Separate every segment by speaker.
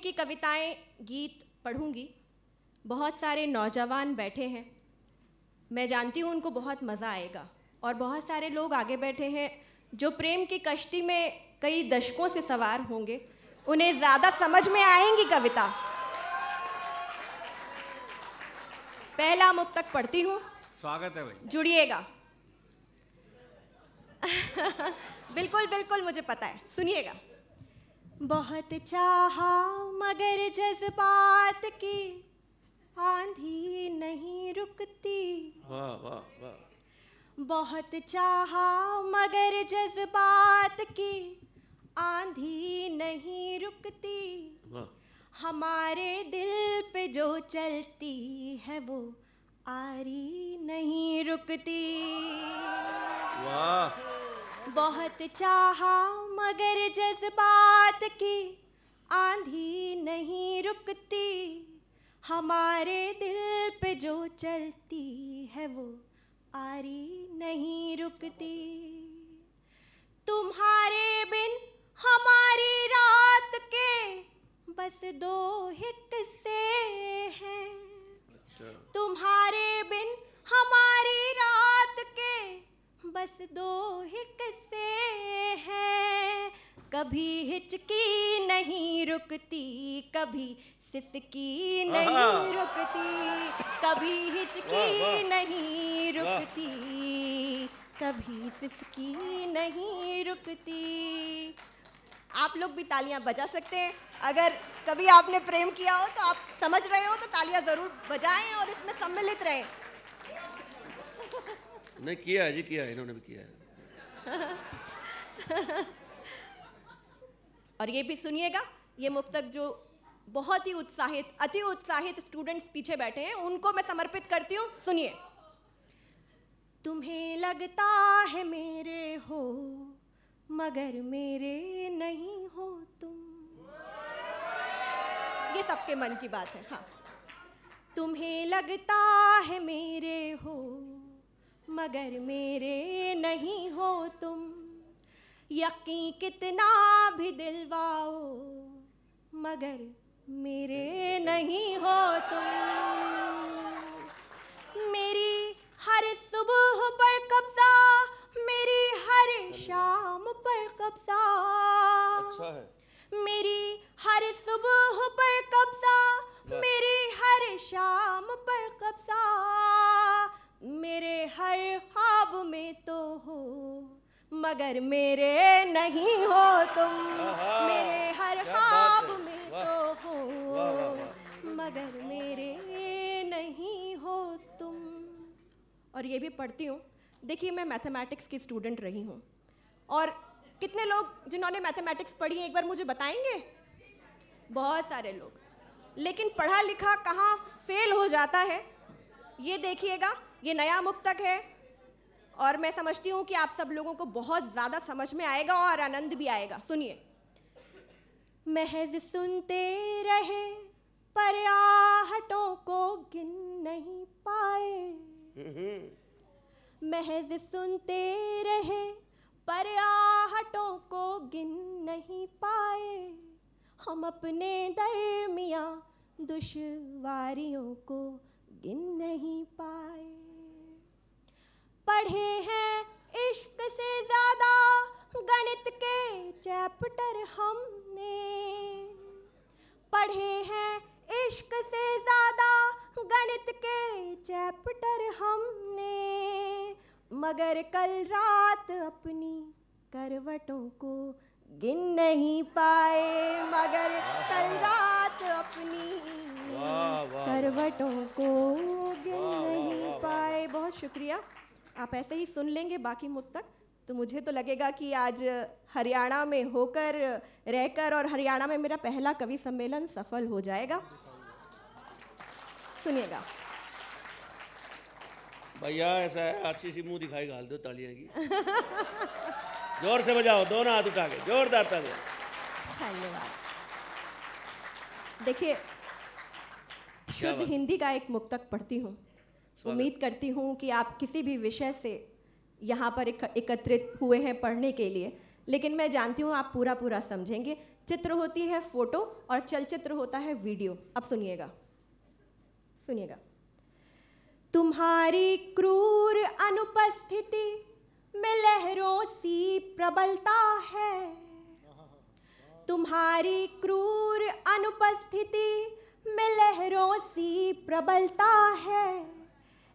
Speaker 1: की कविताएं, गीत पढ़ूंगी। बहुत सारे नौजवान बैठे हैं, मैं जानती हूँ उनको बहुत मज़ा आएगा। और बहुत सारे लोग आगे बैठे हैं जो प्रेम की कश्ती में कई दशकों से सवार होंगे, उन्हें ज़्यादा समझ में आएंगी कविता। पहला मुक्तक पढ़ती हूँ।
Speaker 2: स्वागत है भाई।
Speaker 1: जुड़िएगा। बिल्कुल बिल्कुल, मुझे पता है, सुनिएगा। बहुत चाहा मगर जज्बात की आंधी नहीं रुकती।
Speaker 3: वाह वाह वाह।
Speaker 1: बहुत चाहा मगर जज्बात की आंधी नहीं रुकती।
Speaker 3: वाह।
Speaker 1: हमारे दिल पे जो चलती है वो आरी नहीं रुकती।
Speaker 3: वाह।
Speaker 1: बहुत चाहा मगर जज्बात की आंधी नहीं रुकती। हमारे दिल पे जो चलती है वो आरी नहीं रुकती। तुम्हारे बिन हमारी रात के बस दो ही किस्से हैं। तुम्हारे बिन हमारी रात के बस दो ही किस्से हैं। कभी हिचकी नहीं रुकती, कभी सिसकी नहीं रुकती। कभी हिचकी नहीं रुकती, कभी सिसकी नहीं रुकती। आप लोग भी तालियां बजा सकते हैं। अगर कभी आपने प्रेम किया हो तो, आप समझ रहे हो तो तालियां जरूर बजाएं और इसमें सम्मिलित रहें।
Speaker 3: नहीं किया है जी, किया है, इन्होंने भी किया है।
Speaker 1: और ये भी सुनिएगा, ये मुक्तक जो बहुत ही उत्साहित, अति उत्साहित स्टूडेंट्स पीछे बैठे हैं, उनको मैं समर्पित करती हूँ। सुनिए। तुम्हें लगता है मेरे हो मगर मेरे नहीं हो तुम। ये सबके मन की बात है। हाँ। तुम्हें लगता है मेरे हो मगर मेरे नहीं हो तुम। यकीन कितना भी दिलवाओ मगर मेरे नहीं हो तुम। मेरी हर सुबह पर कब्जा, मेरी हर शाम पर कब्जा।
Speaker 3: अच्छा है।
Speaker 1: मेरी हर सुबह पर कब्जा, मेरी हर शाम पर कब्जा। मेरे हर ख्वाब में तो हो मगर मेरे नहीं हो तुम। मेरे हर ख्वाब में तो हो मगर मेरे नहीं हो तुम। और ये भी पढ़ती हूँ। देखिए, मैं मैथमेटिक्स की स्टूडेंट रही हूँ, और कितने लोग जिन्होंने मैथमेटिक्स पढ़ी है एक बार मुझे बताएंगे? बहुत सारे लोग। लेकिन पढ़ा लिखा कहाँ फेल हो जाता है। ये देखिएगा, ये नया मुक्तक है और मैं समझती हूँ कि आप सब लोगों को बहुत ज़्यादा समझ में आएगा और आनंद भी आएगा। सुनिए। महज सुनते रहे पर आहटों को गिन नहीं पाए। महज सुनते रहे पर आहटों को गिन नहीं पाए। हम अपने दरमियाँ दुश्वारियों को गिन नहीं पाए। पढ़े हैं इश्क से ज़्यादा गणित के चैप्टर हमने। पढ़े हैं इश्क से ज़्यादा गणित के चैप्टर हमने। मगर कल रात अपनी करवटों को गिन नहीं पाए। मगर कल रात अपनी करवटों को गिन नहीं पाए। बहुत शुक्रिया। आप ऐसे ही सुन लेंगे बाकी मुक्तक तो मुझे तो लगेगा कि आज हरियाणा में होकर, रहकर और हरियाणा में मेरा पहला कवि सम्मेलन सफल हो जाएगा। सुनिएगा।
Speaker 3: भैया ऐसा है, अच्छी सी मुंह दिखाई घाल दो तालियां की। जोर से बजाओ, दोनों हाथ उठा के जोरदार तालियां।
Speaker 1: धन्यवाद। देखिए, शुद्ध हिंदी का एक मुक्तक पढ़ती हूँ। उम्मीद करती हूँ कि आप किसी भी विषय से यहाँ पर एकत्रित हुए हैं पढ़ने के लिए, लेकिन मैं जानती हूँ आप पूरा पूरा समझेंगे। चित्र होती है फोटो और चलचित्र होता है वीडियो। अब सुनिएगा, सुनिएगा। तुम्हारी क्रूर अनुपस्थिति में लहरों सी प्रबलता है, तुम्हारी क्रूर अनुपस्थिति में लहरों सी प्रबलता है।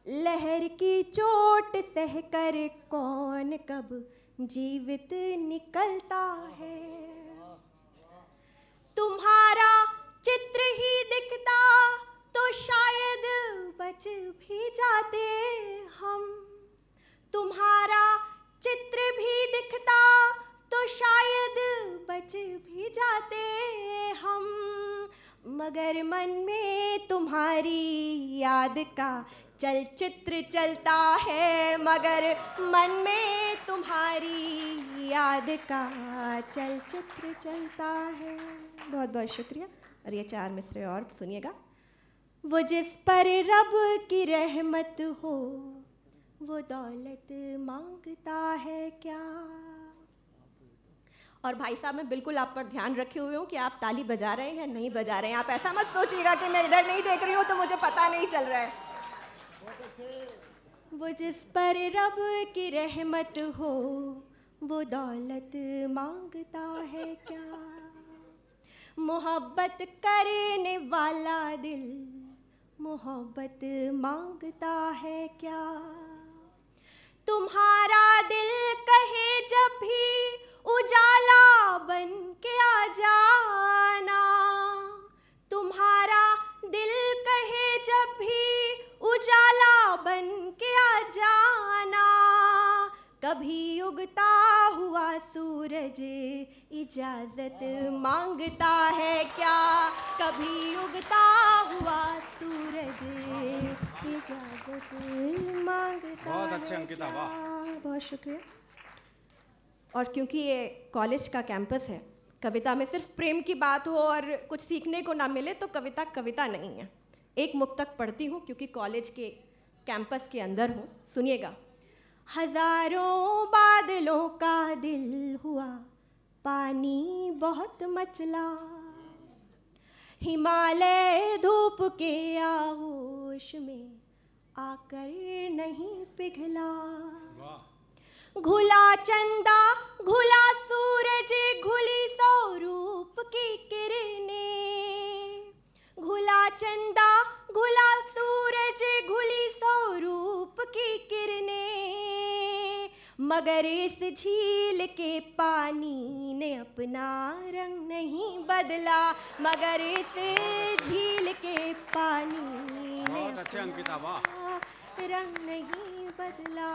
Speaker 1: लहर की चोट सहकर कौन कब जीवित निकलता है। तुम्हारा चित्र ही दिखता तो शायद बच भी जाते हम, तुम्हारा चित्र भी दिखता तो शायद बच भी जाते हम। मगर मन में तुम्हारी याद का चलचित्र चलता है, मगर मन में तुम्हारी याद का चलचित्र चलता है। बहुत बहुत शुक्रिया। और ये 4 मिसरे और सुनिएगा। वो जिस पर रब की रहमत हो वो दौलत मांगता है क्या। और भाई साहब मैं बिल्कुल आप पर ध्यान रखे हुए हूँ कि आप ताली बजा रहे हैं या नहीं बजा रहे हैं। आप ऐसा मत सोचिएगा कि मैं इधर नहीं देख रही हूँ तो मुझे पता नहीं चल रहा है। वो जिस पर रब की रहमत हो वो दौलत मांगता है क्या। मोहब्बत करने वाला दिल मोहब्बत मांगता है क्या। तुम्हारा दिल कहे जब भी उजाला बन के आ जाना, तुम्हारा दिल कहे जब भी उजाला बन के आ जाना। कभी उगता हुआ सूरज इजाजत मांगता है क्या, कभी उगता हुआ सूरज इजाजत मांगता है।
Speaker 2: बहुत अच्छे अंकिता, वाह।
Speaker 1: बहुत शुक्रिया। और क्योंकि ये कॉलेज का कैंपस है, कविता में सिर्फ प्रेम की बात हो और कुछ सीखने को ना मिले तो कविता कविता नहीं है। एक मुक्तक पढ़ती हूँ क्योंकि कॉलेज के कैंपस के अंदर हूँ। सुनिएगा। हजारों बादलों का दिल हुआ पानी बहुत मचला, हिमालय धूप के आगोश में आकर नहीं पिघला। घुला चंदा घुला सूरज घुली स्वरूप की किरणें, घुला चंदा घुला सूरज घुली स्वरूप की किरणें। मगर इस झील के पानी ने अपना रंग नहीं बदला, मगर इस झील के पानी ने
Speaker 2: बहुत अच्छे अंकिता, वाह।
Speaker 1: रंग नहीं बदला।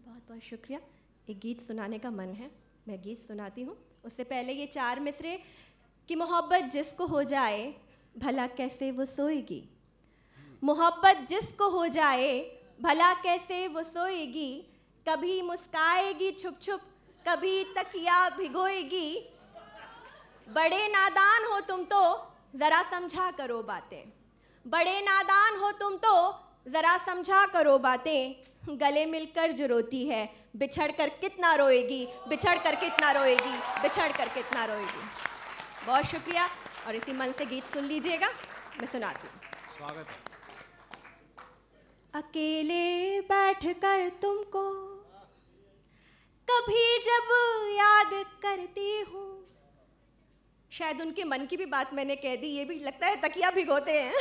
Speaker 1: बहुत बहुत शुक्रिया। एक गीत सुनाने का मन है, मैं गीत सुनाती हूँ। उससे पहले ये 4 मिसरे कि मोहब्बत जिसको हो जाए भला कैसे वो सोएगी, मोहब्बत जिसको हो जाए भला कैसे वो सोएगी। कभी मुस्काएगी छुप छुप कभी तकिया भिगोएगी। बड़े नादान हो तुम तो ज़रा समझा करो बातें, बड़े नादान हो तुम तो ज़रा समझा करो बातें। गले मिलकर जो रोती है बिछड़ कर कितना रोएगी, बिछड़ कर कितना रोएगी, बिछड़ कर कितना रोएगी। बहुत शुक्रिया। और इसी मन से गीत सुन लीजिएगा, मैं सुनाती हूँ।
Speaker 2: स्वागत है।
Speaker 1: अकेले बैठकर तुमको कभी जब याद करती हूँ, शायद उनके मन की भी बात मैंने कह दी, ये भी लगता है तकिया भिगोते हैं।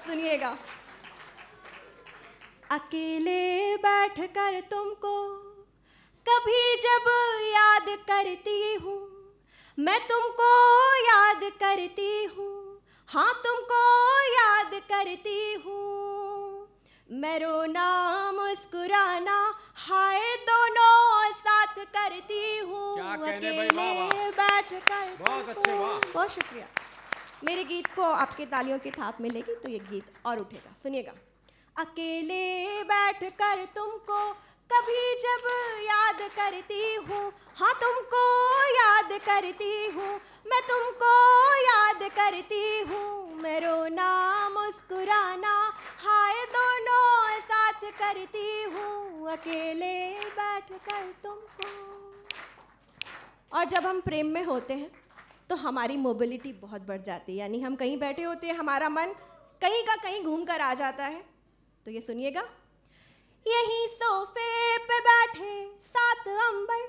Speaker 1: सुनिएगा। अकेले बैठकर तुमको कभी जब याद करती हूँ, मैं तुमको याद करती हूँ, हाँ तुमको याद करती हूँ। मैं रोना मुस्कुराना हाय दोनों साथ करती हूँ।
Speaker 2: क्या कहने भाई,
Speaker 1: अकेले
Speaker 2: वाह वाह।
Speaker 1: बैठकर
Speaker 2: बहुत अच्छे, वाह।
Speaker 1: बहुत शुक्रिया। मेरे गीत को आपके तालियों की थाप मिलेगी तो ये गीत और उठेगा। सुनिएगा। अकेले बैठकर तुमको कभी जब याद करती हूँ, हाँ तुमको याद करती हूँ, मैं तुमको याद करती हूँ, मैं रोना मुस्कुराना हाय दोनों साथ करती हूँ, अकेले बैठ कर तुमको। और जब हम प्रेम में होते हैं तो हमारी मोबिलिटी बहुत बढ़ जाती है, यानी हम कहीं बैठे होते हैं, हमारा मन कहीं का कहीं घूम कर आ जाता है। तो ये सुनिएगा। यहीं सोफे पे बैठे सात अंबर,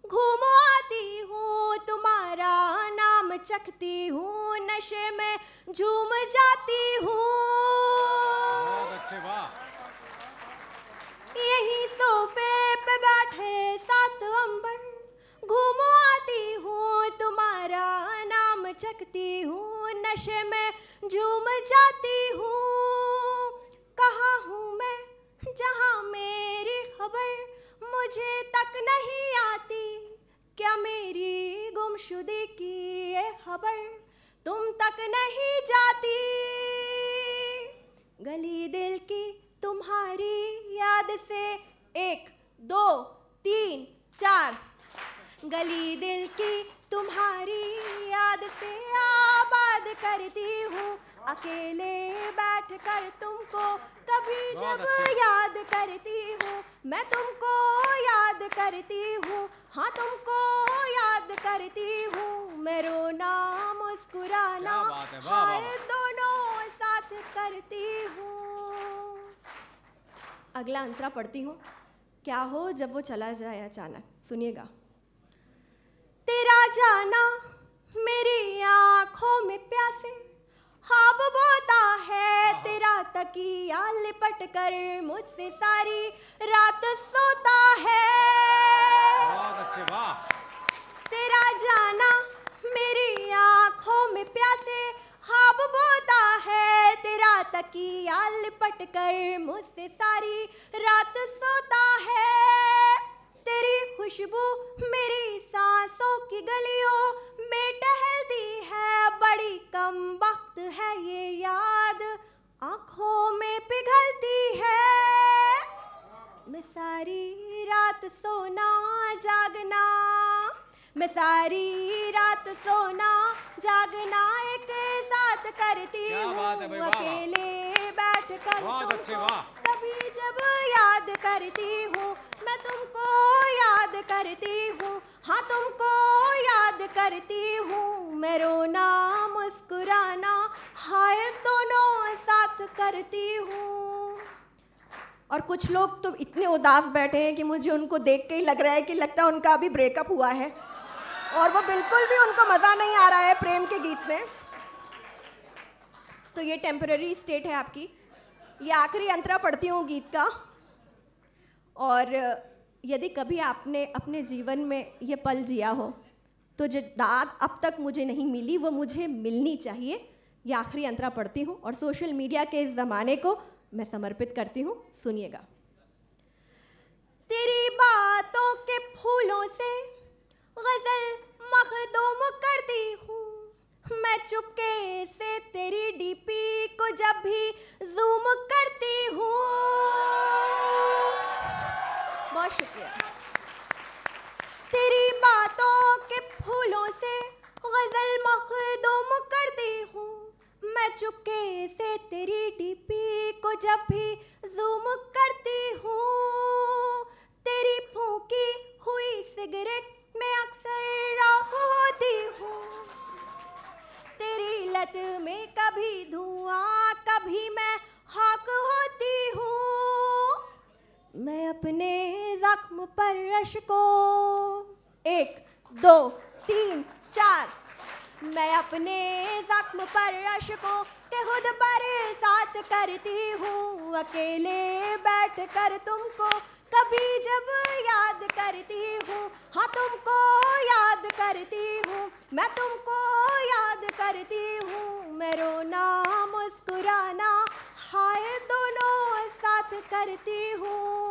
Speaker 1: घूमो आती हूँ तुम्हारा नाम चखती हूँ, नशे में झूम जाती हूँ।
Speaker 2: बहुत अच्छे, वाह।
Speaker 1: यहीं सोफे पे बैठे सात अंबर, घूमो आती हूँ तुम्हारा नाम चखती हूँ, नशे में झूम जाती हूँ। कहाँ हूँ मैं जहाँ मेरी खबर मुझे तक नहीं आती, क्या मेरी गुमशुदगी की ये खबर तुम तक नहीं जाती। गली दिल की तुम्हारी याद से 1 2 3 4, गली दिल की तुम्हारी याद से आबाद करती हूँ, अकेले बैठ कर तुमको कभी जब याद करती हूँ, मैं तुमको याद करती हूँ, हाँ तुमको याद करती हूँ, मैं रोना मुस्कुराना हाय दोनों साथ करती हूँ। अगला अंतरा पढ़ती हूँ। क्या हो जब वो चला जाए अचानक, सुनिएगा। तेरा जाना मेरी आँखों में प्यासे ख्वाब बोता है, तेरा तकिया लिपट कर मुझसे सारी रात सोता है।
Speaker 2: बहुत अच्छे, वाह।
Speaker 1: तेरा जाना मेरी आँखों में प्यासे ख्वाब बोता है, तेरा तकिया लिपट कर मुझसे सारी रात सोता है। तेरी खुशबू मेरी सांसों की गलियों में टहलती है, बड़ी कम वक्त है ये याद आँखों में पिघलती है। मैं सारी रात सोना जागना, मैं सारी रात सोना जागना एक साथ करती हूँ, अकेले बैठ कर तुमको कभी जब याद करती हूँ, मैं तुमको याद करती हूँ, हाँ तुमको याद करती हूँ, मैं रोना मुस्कुराना हाय दोनों साथ करती हूँ। और कुछ लोग तो इतने उदास बैठे हैं कि मुझे उनको देख के ही लग रहा है कि लगता है उनका अभी ब्रेकअप हुआ है और वो बिल्कुल भी उनको मज़ा नहीं आ रहा है प्रेम के गीत में। तो ये टेम्पररी स्टेट है आपकी। ये आखिरी अंतरा पढ़ती हूँ गीत का। और यदि कभी आपने अपने जीवन में ये पल जिया हो तो जो दाद अब तक मुझे नहीं मिली वो मुझे मिलनी चाहिए। ये आखिरी अंतरा पढ़ती हूँ और सोशल मीडिया के इस ज़माने को मैं समर्पित करती हूँ। सुनिएगा। तेरी बातों के फूलों से गज़ल मखदूम करती हूँ, मैं चुपके से तेरी डीपी को जब भी जूम करती हूँ। बहुत शुक्रिया। तेरी बातों के फूलों से गज़ल मखदूम करती हूँ, मैं चुपके से तेरी डीपी को जब भी जूम करती हूँ। तेरी फूंकी हुई सिगरेट में अक्सर राह होती हूँ, तेरी लत में कभी धुआं कभी मैं खाक होती हूँ। मैं अपने जख्म पर रश को 1 2 3 4, मैं अपने जख्म पर अश्कों के खुद बरसात करती हूँ, अकेले बैठ कर तुमको कभी जब याद करती हूँ, हाँ तुमको याद करती हूँ, मैं तुमको याद करती हूँ, मैं रोना मुस्कुराना हाय दोनों साथ करती हूँ।